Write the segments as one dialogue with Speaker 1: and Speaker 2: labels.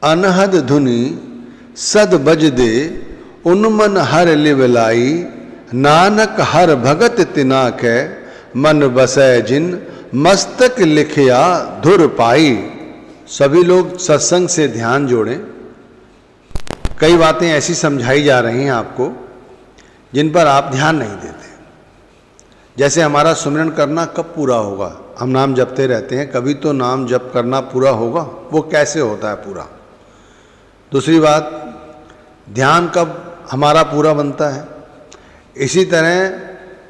Speaker 1: अनहद धुनि सद बज दे, उन्मन हर लिवलाई, नानक हर भगत तिना कै, मन बसै जिन मस्तक लिखिया धुर पाई। सभी लोग सत्संग से ध्यान जोड़ें। कई बातें ऐसी समझाई जा रही हैं आपको जिन पर आप ध्यान नहीं देते। जैसे हमारा सुमिरन करना कब पूरा होगा, हम नाम जपते रहते हैं, कभी तो नाम जप करना पूरा होगा, वो कैसे होता है पूरा। दूसरी बात, ध्यान कब हमारा पूरा बनता है। इसी तरह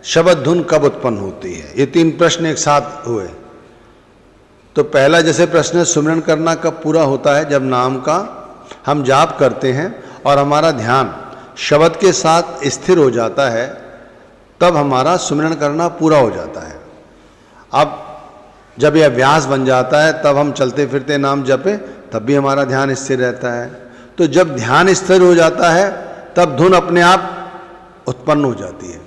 Speaker 1: शब्द धुन कब उत्पन्न होती है। ये तीन प्रश्न एक साथ हुए। तो पहला जैसे प्रश्न है, सुमिरन करना कब पूरा होता है, जब नाम का हम जाप करते हैं और हमारा ध्यान शब्द के साथ स्थिर हो जाता है, तब हमारा सुमिरन करना पूरा हो जाता है। अब जब यह अभ्यास बन जाता है, तब हम चलते फिरते नाम जपे, तब भी हमारा ध्यान स्थिर रहता है। तो जब ध्यान स्थिर हो जाता है, तब धुन अपने आप उत्पन्न हो जाती है।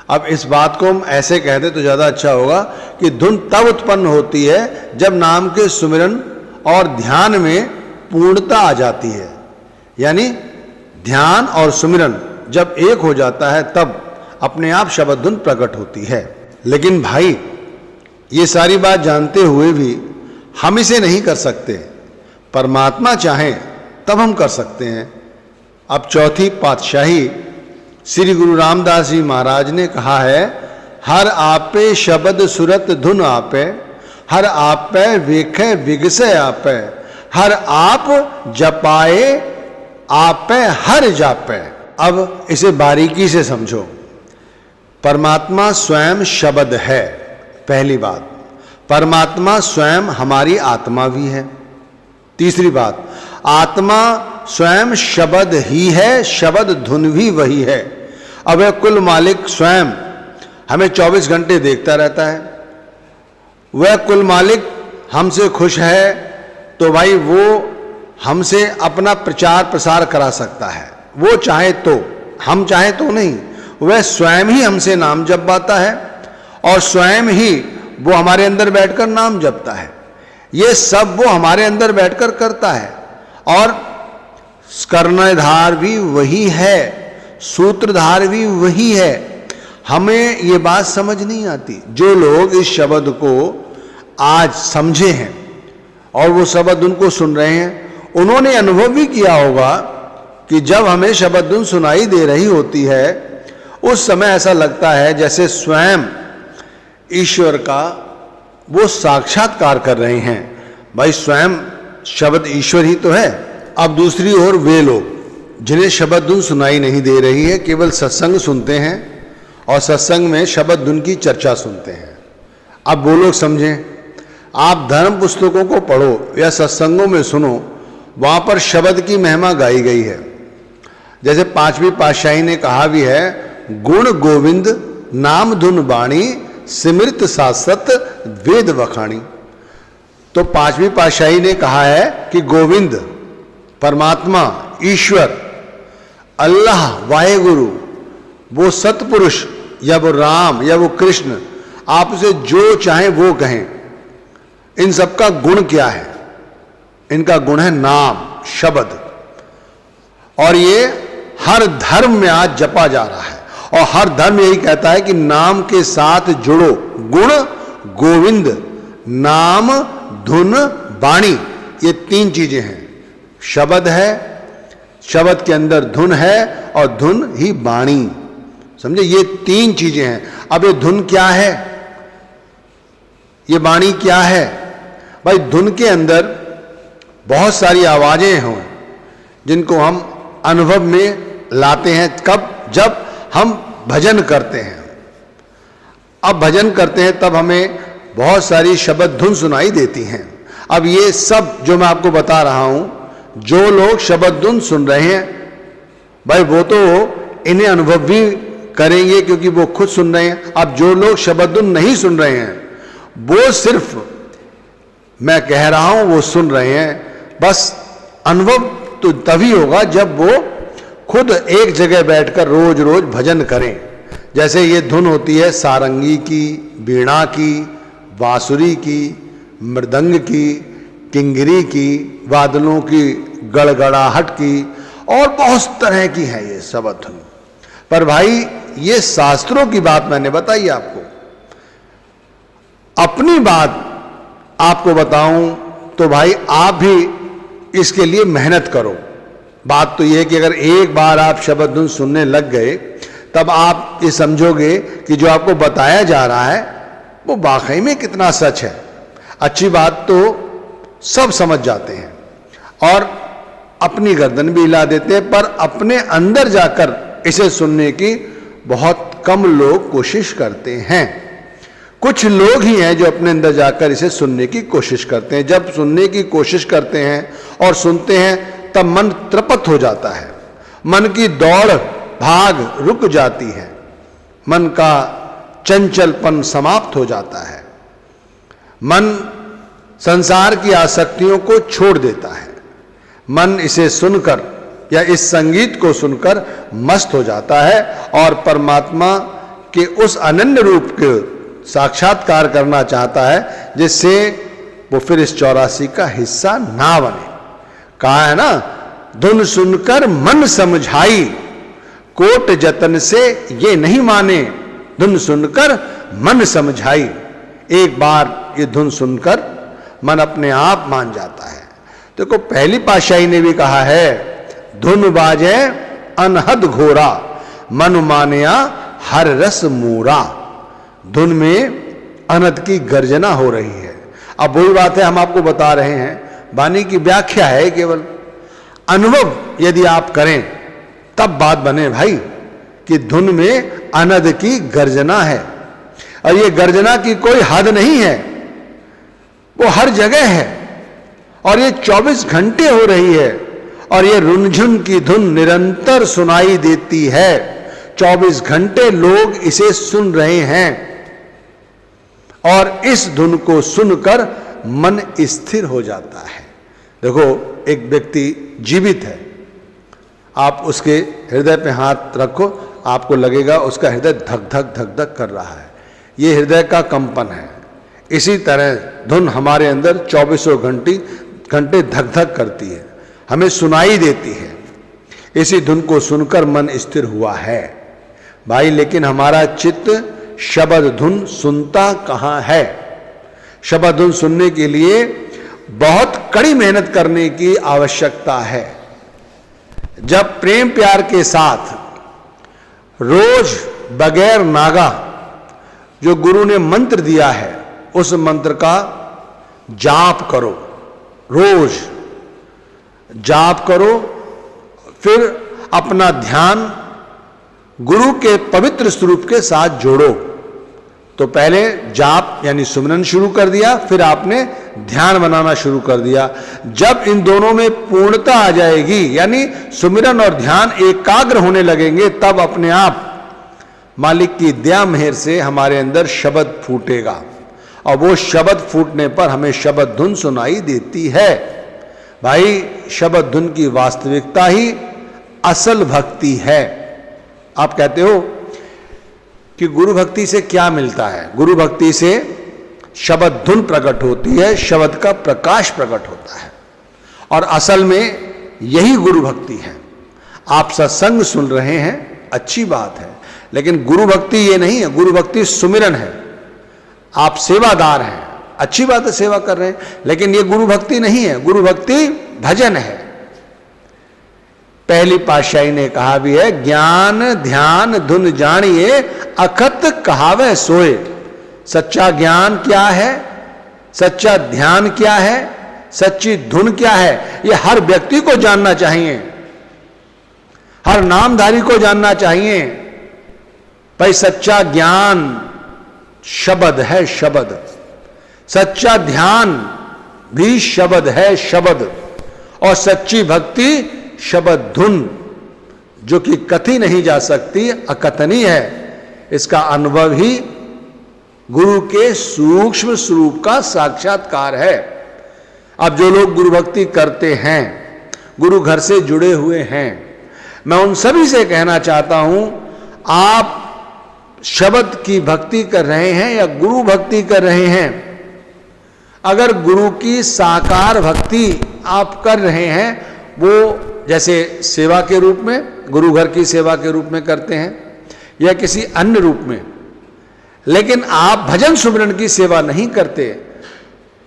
Speaker 1: अब इस बात को हम ऐसे कह दें तो ज़्यादा अच्छा होगा कि धुन तब उत्पन्न होती है जब नाम के सुमिरन और ध्यान में पूर्णता आ जाती है। यानी ध्यान और सुमिरन जब एक हो जाता है, तब अपने आप शब्द धुन प्रकट होती है। लेकिन भाई, ये सारी बात जानते हुए भी हम इसे नहीं कर सकते। परमात्मा चाहे तब हम कर सकते हैं। अब चौथी पातशाही श्री गुरु रामदास जी महाराज ने कहा है, हर आपे शब्द सुरत धुन आपे, हर आपे वेखे विगसे आपे, हर आप जपाए आपे हर जापे। अब इसे बारीकी से समझो। परमात्मा स्वयं शब्द है, पहली बात। परमात्मा स्वयं हमारी आत्मा भी है। तीसरी बात, आत्मा स्वयं शब्द ही है, शब्द धुन भी वही है। अब वह कुल मालिक स्वयं हमें 24 घंटे देखता रहता है। वह कुल मालिक हमसे खुश है तो भाई वो हमसे अपना प्रचार प्रसार करा सकता है, वो चाहे तो, हम चाहे तो नहीं। वह स्वयं ही हमसे नाम जपवाता है और स्वयं ही वो हमारे अंदर बैठकर नाम जपता है। ये सब वो हमारे अंदर बैठकर करता है। और कर्णधार भी वही है, सूत्रधार भी वही है। हमें ये बात समझ नहीं आती। जो लोग इस शब्द को आज समझे हैं और वो शब्द उनको सुन रहे हैं, उन्होंने अनुभव भी किया होगा कि जब हमें शब्द धुन सुनाई दे रही होती है, उस समय ऐसा लगता है जैसे स्वयं ईश्वर का वो साक्षात्कार कर रहे हैं। भाई स्वयं शब्द ईश्वर ही तो है। अब दूसरी ओर वे लोग जिन्हें शब्द धुन सुनाई नहीं दे रही है, केवल सत्संग सुनते हैं और सत्संग में शब्द धुन की चर्चा सुनते हैं। अब वो लोग समझें, आप धर्म पुस्तकों को पढ़ो या सत्संगों में सुनो, वहाँ पर शब्द की महिमा गाई गई है। जैसे पांचवी पातशाही ने कहा भी है, गुण गोविंद नाम धुन बाणी, सिमृत सासत वेद वखाणी। तो पांचवी पातशाही ने कहा है कि गोविंद, परमात्मा, ईश्वर, अल्लाह, वाहेगुरु, वो सतपुरुष या वो राम या वो कृष्ण, आप उसे जो चाहें वो कहें। इन सबका गुण क्या है? इनका गुण है नाम, शब्द। और ये हर धर्म में आज जपा जा रहा है और हर धर्म यही कहता है कि नाम के साथ जुड़ो। गुण गोविंद, नाम धुन बाणी, ये तीन चीजें हैं। शब्द है, शब्द के अंदर धुन है और धुन ही बाणी। समझे, ये तीन चीजें हैं। अब ये धुन क्या है, ये बाणी क्या है? भाई धुन के अंदर बहुत सारी आवाजें हों जिनको हम अनुभव में लाते हैं। कब? जब हम भजन करते हैं। अब भजन करते हैं तब हमें बहुत सारी शब्द धुन सुनाई देती हैं। अब ये सब जो मैं आपको बता रहा हूं, जो लोग शब्द धुन सुन रहे हैं, भाई वो तो इन्हें अनुभव भी करेंगे क्योंकि वो खुद सुन रहे हैं। अब जो लोग शब्द धुन नहीं सुन रहे हैं, वो सिर्फ मैं कह रहा हूं वो सुन रहे हैं। बस अनुभव तो तभी होगा जब वो खुद एक जगह बैठकर रोज रोज भजन करें। जैसे ये धुन होती है सारंगी की, वीणा की, बांसुरी की, मृदंग की, किंगरी की, बादलों की गड़गड़ाहट की, और बहुत तरह की है ये शब्द धुन। पर भाई ये शास्त्रों की बात मैंने बताई आपको। अपनी बात आपको बताऊं तो भाई आप भी इसके लिए मेहनत करो। बात तो यह है कि अगर एक बार आप शब्द धुन सुनने लग गए तब आप ये समझोगे कि जो आपको बताया जा रहा है वो वाकई में कितना सच है। अच्छी बात तो सब समझ जाते हैं और अपनी गर्दन भी हिला देते हैं, पर अपने अंदर जाकर इसे सुनने की बहुत कम लोग कोशिश करते हैं। कुछ लोग ही हैं जो अपने अंदर जाकर इसे सुनने की कोशिश करते हैं। जब सुनने की कोशिश करते हैं और सुनते हैं तब मन तृप्त हो जाता है, मन की दौड़ भाग रुक जाती है, मन का चंचलपन समाप्त हो जाता है, मन संसार की आसक्तियों को छोड़ देता है, मन इसे सुनकर या इस संगीत को सुनकर मस्त हो जाता है और परमात्मा के उस अनन्य रूप के साक्षात्कार करना चाहता है जिससे वो फिर इस 84 का हिस्सा ना बने। कहा है ना, धुन सुनकर मन समझाई, कोट जतन से ये नहीं माने, धुन सुनकर मन समझाई। एक बार ये धुन सुनकर मन अपने आप मान जाता है। देखो पहली पातशाही ने भी कहा है, धुन बाजे अनहद घोरा, मन मानिया हर रस मूरा। धुन में अनहद की गर्जना हो रही है। अब वही बात है, हम आपको बता रहे हैं, वाणी की व्याख्या है केवल। अनुभव यदि आप करें तब बात बने भाई कि धुन में अनहद की गर्जना है, और ये गर्जना की कोई हद नहीं है, वो हर जगह है और ये 24 घंटे हो रही है, और ये रुनझुन की धुन निरंतर सुनाई देती है। 24 घंटे लोग इसे सुन रहे हैं और इस धुन को सुनकर मन स्थिर हो जाता है। देखो एक व्यक्ति जीवित है, आप उसके हृदय पे हाथ रखो, आपको लगेगा उसका हृदय धक धक धक धक कर रहा है। ये हृदय का कंपन है। इसी तरह धुन हमारे अंदर 24 घंटे धक धक करती है, हमें सुनाई देती है। इसी धुन को सुनकर मन स्थिर हुआ है भाई। लेकिन हमारा चित्त शब्द धुन सुनता कहां है? शब्द धुन सुनने के लिए बहुत कड़ी मेहनत करने की आवश्यकता है। जब प्रेम प्यार के साथ रोज बगैर नागा जो गुरु ने मंत्र दिया है उस मंत्र का जाप करो, रोज जाप करो, फिर अपना ध्यान गुरु के पवित्र स्वरूप के साथ जोड़ो। तो पहले जाप यानी सुमिरन शुरू कर दिया, फिर आपने ध्यान बनाना शुरू कर दिया। जब इन दोनों में पूर्णता आ जाएगी, यानी सुमिरन और ध्यान एकाग्र होने लगेंगे, तब अपने आप मालिक की दया मेहर से हमारे अंदर शब्द फूटेगा, और वो शब्द फूटने पर हमें शब्द धुन सुनाई देती है। भाई शब्द धुन की वास्तविकता ही असल भक्ति है। आप कहते हो कि गुरु भक्ति से क्या मिलता है? गुरु भक्ति से शब्द धुन प्रकट होती है, शब्द का प्रकाश प्रकट होता है, और असल में यही गुरु भक्ति है। आप सत्संग सुन रहे हैं, अच्छी बात है, लेकिन गुरु भक्ति ये नहीं है। गुरु भक्ति सुमिरन है। आप सेवादार हैं, अच्छी बात है, सेवा कर रहे हैं, लेकिन ये गुरु भक्ति नहीं है। गुरु भक्ति भजन है। पहली पातशाही ने कहा भी है, ज्ञान ध्यान धुन जानिए, अखत कहावे सोए। सच्चा ज्ञान क्या है, सच्चा ध्यान क्या है, सच्ची धुन क्या है, ये हर व्यक्ति को जानना चाहिए, हर नामधारी को जानना चाहिए। भाई सच्चा ज्ञान शब्द है, शब्द। सच्चा ध्यान भी शब्द है, शब्द। और सच्ची भक्ति शब्द धुन, जो कि कथी नहीं जा सकती, अकथनीय है। इसका अनुभव ही गुरु के सूक्ष्म स्वरूप का साक्षात्कार है। अब जो लोग गुरु भक्ति करते हैं, गुरु घर से जुड़े हुए हैं, मैं उन सभी से कहना चाहता हूं, आप शब्द की भक्ति कर रहे हैं या गुरु भक्ति कर रहे हैं, अगर गुरु की साकार भक्ति आप कर रहे हैं,
Speaker 2: वो जैसे सेवा के रूप में, गुरु घर की सेवा के रूप में करते हैं या किसी अन्य रूप में, लेकिन आप भजन सुमिरन की सेवा नहीं करते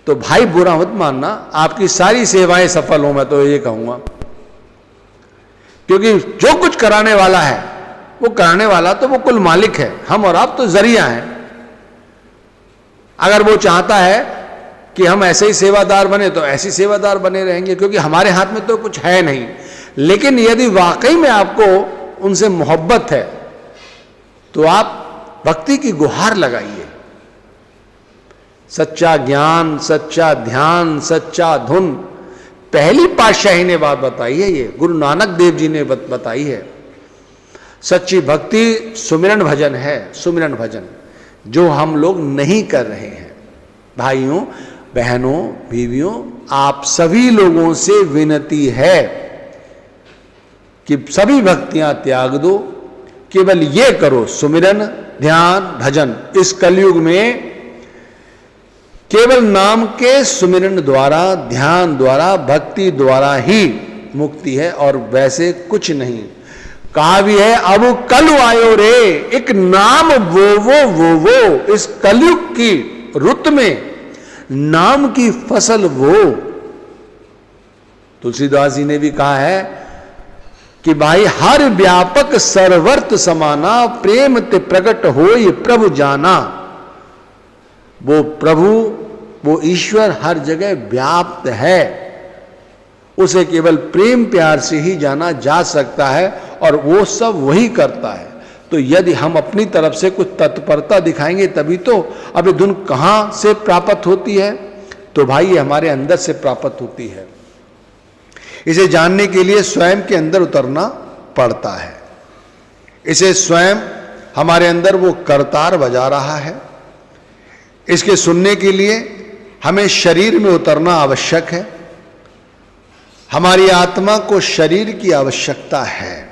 Speaker 2: तो भाई बुरा मत मानना, आपकी सारी सेवाएं सफल हो, मैं तो ये कहूंगा। क्योंकि जो कुछ कराने वाला है वो कराने वाला तो वो कुल मालिक है, हम और आप तो जरिया हैं। अगर वो चाहता है कि हम ऐसे ही सेवादार बने तो ऐसे सेवादार बने रहेंगे, क्योंकि हमारे हाथ में तो कुछ है नहीं। लेकिन यदि वाकई में आपको उनसे मोहब्बत है तो आप भक्ति की गुहार लगाइए। सच्चा ज्ञान, सच्चा ध्यान, सच्चा धुन, पहली पातशाही ने बात बताई है, ये गुरु नानक देव जी ने बताई है। सच्ची भक्ति सुमिरन भजन है, सुमिरन भजन, जो हम लोग नहीं कर रहे हैं। भाइयों बहनों बीवियों, आप सभी लोगों से विनती है कि सभी भक्तियां त्याग दो, केवल ये करो सुमिरन ध्यान भजन। इस कलयुग में केवल नाम के सुमिरन द्वारा, ध्यान द्वारा, भक्ति द्वारा ही मुक्ति है और वैसे कुछ नहीं। कहा भी है, अब कल आयो रे एक नाम वो इस कलयुग की रुत में नाम की फसल वो। तुलसीदास जी ने भी कहा है कि भाई हर व्यापक सर्वर्थ समाना, प्रेम ते प्रकट होय प्रभु जाना। वो प्रभु, वो ईश्वर हर जगह व्याप्त है, उसे केवल प्रेम प्यार से ही जाना जा सकता है और वो सब वही करता है। तो यदि हम अपनी तरफ से कुछ तत्परता दिखाएंगे तभी तो। अब ये धुन कहां से प्राप्त होती है? तो भाई ये हमारे अंदर से प्राप्त होती है। इसे जानने के लिए स्वयं के अंदर उतरना पड़ता है। इसे स्वयं हमारे अंदर वो करतार बजा रहा है। इसके सुनने के लिए हमें शरीर में उतरना आवश्यक है। हमारी आत्मा को शरीर की आवश्यकता है।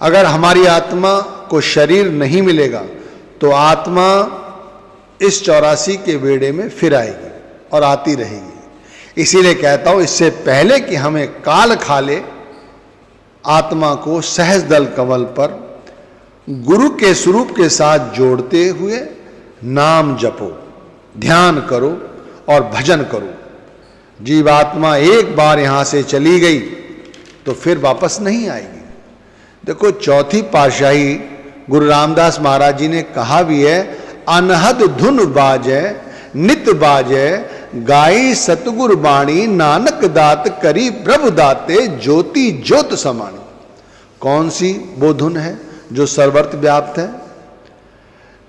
Speaker 2: अगर हमारी आत्मा को शरीर नहीं मिलेगा तो आत्मा इस 84 के बेड़े में फिर आएगी और आती रहेगी। इसीलिए कहता हूं, इससे पहले कि हमें काल खा ले, आत्मा को सहज दल कमल पर गुरु के स्वरूप के साथ जोड़ते हुए नाम जपो, ध्यान करो और भजन करो। जीवात्मा एक बार यहां से चली गई तो फिर वापस नहीं आएगी। देखो, चौथी पातशाही गुरु रामदास महाराज जी ने कहा भी है, अनहद धुन बाजै नित बाजै गाई सतगुर बाणी, नानक दात करी प्रभु दाते ज्योति ज्योत समाणी। कौन सी वो धुन है जो सर्वत्र व्याप्त है,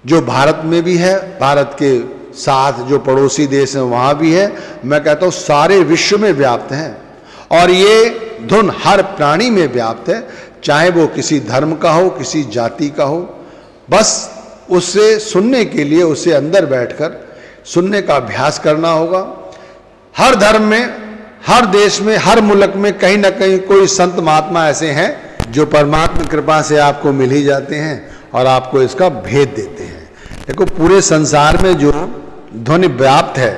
Speaker 2: जो भारत में भी है, भारत के साथ जो पड़ोसी देश हैं वहां भी है, मैं कहता हूं सारे विश्व में व्याप्त है। और ये धुन हर प्राणी में व्याप्त है, चाहे वो किसी धर्म का हो, किसी जाति का हो। बस उसे सुनने के लिए उसे अंदर बैठकर सुनने का अभ्यास करना होगा। हर धर्म में, हर देश में, हर मुल्क में कहीं ना कहीं कोई संत महात्मा ऐसे हैं जो परमात्मा कृपा से आपको मिल ही जाते हैं और आपको इसका भेद देते हैं। देखो, पूरे संसार में जो ध्वनि व्याप्त है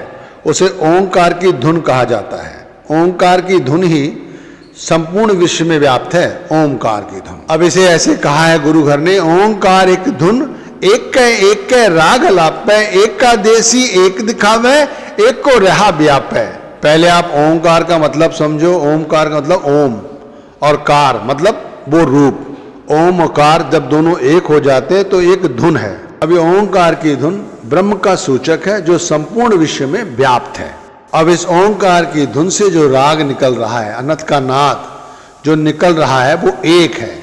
Speaker 2: उसे ओंकार की धुन कहा जाता है। ओंकार की धुन ही संपूर्ण विश्व में व्याप्त है, ओंकार की धुन। अब इसे ऐसे कहा है गुरु घर ने, ओंकार एक धुन एक कै राग लापै, एक का देसी एक दिखावे, एक को रहा व्यापै। पहले आप ओंकार का मतलब समझो। ओंकार का मतलब ओम और कार मतलब वो रूप। ओम और कार जब दोनों एक हो जाते हैं तो एक धुन है। अभी ओंकार की धुन ब्रह्म का सूचक है जो संपूर्ण विश्व में व्याप्त है। अब इस ओंकार की धुन से जो राग निकल रहा है, अनंत का नाद जो निकल रहा है, वो एक है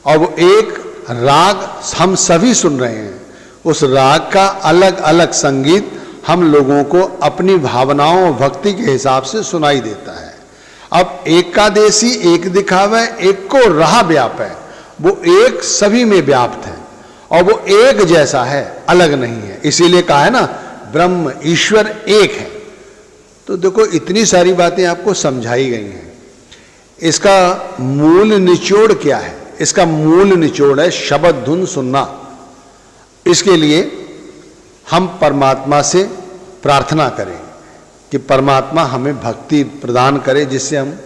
Speaker 2: और वो एक राग हम सभी सुन रहे हैं। उस राग का अलग अलग संगीत हम लोगों को अपनी भावनाओं और भक्ति के हिसाब से सुनाई देता है। अब एक का देसी एक दिखावे, एक को रहा व्याप है। वो एक सभी में व्याप्त है और वो एक जैसा है, अलग नहीं है। इसीलिए कहा है ना, ब्रह्म ईश्वर एक है। तो देखो, इतनी सारी बातें आपको समझाई गई हैं। इसका मूल निचोड़ क्या है? इसका मूल निचोड़ है शब्द धुन सुनना। इसके लिए हम परमात्मा से प्रार्थना करें कि परमात्मा हमें भक्ति प्रदान करे, जिससे हम